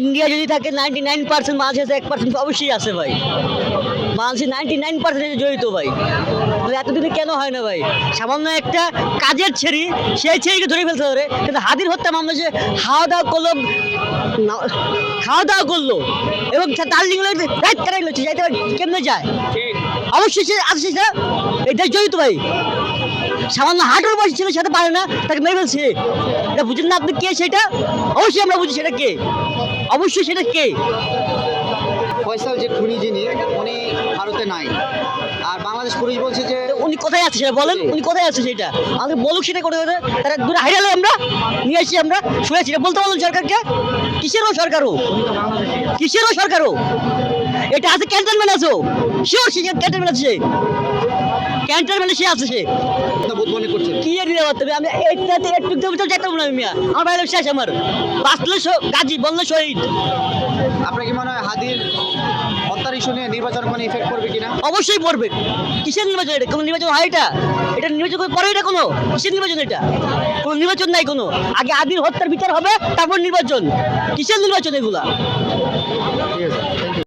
India যদি থাকে 99% বাংলাদেশে 1% অবশ্যই আছে ভাই। বাংলাদেশে 99% জড়িত ভাই। তাহলে এতদিনে কেন হয় না ভাই? সামান্য একটা কাজের ছেড়ি, সেই ছেড়িকে ধরে ফেলতে পারে, কিন্তু হাদির হত্যা মামলা যে খাওয়া দাওয়া করলো এবং দার্জিলিং রাইট কাটাই লচ্ছে, যাইতে কেমনে যায়? অবশ্যই সে আছে, সেটা এটা জড়িত ভাই। সামান্য হাঁটুর বয়সী ছেলের সাথে পারে না, তাকে মেরে ফেলছে। এটা বুঝেন না আপনি কে সেটা? অবশ্যই আমরা বুঝি সেটা কে, অবশ্যই সেটা কে। ফয়সাল যে খুনি যিনি উনি ভারতে নাই, আর বাংলাদেশ পুলিশ বলছে যে উনি কোথায় আছে সেটা বলেন, উনি কোথায় আছে সেটা আমাদের বলুক, সেটা করে দেবে। তারা দূরে হাইরালে আমরা নিয়ে আসি, আমরা শুনেছি এটা বলতে বলুন সরকারকে। কিসেরও সরকারও, কিসেরও সরকারও এটা আছে, ক্যান্টনমেন্ট আছে, শিওর সে ক্যান্টনমেন্ট আছে, ক্যান্টনমেন্টে সে আছে, সে বোধ মনে করছেন। কি আর নিতে পারতে আমি এইটাতে একটু ভিতরে যেতাম না মিয়া, আমার বাইরে শেষ, আমার বাঁচলে গাজী, বললে শহীদ। আপনার কি মনে হয় হাদির হত্যার ইস্যু নিয়ে নির্বাচন কোনো ইফেক্ট করবে কিনা? অবশ্যই পড়বে। কিসের নির্বাচন এটা? কোনো নির্বাচন হয় এটা? এটা নির্বাচন করে এটা কোনো? কিসের নির্বাচন এটা? কোনো নির্বাচন নাই কোনো। আগে আদির হত্যার বিচার হবে, তারপর নির্বাচন। কিসের নির্বাচন এগুলা? ঠিক আছে।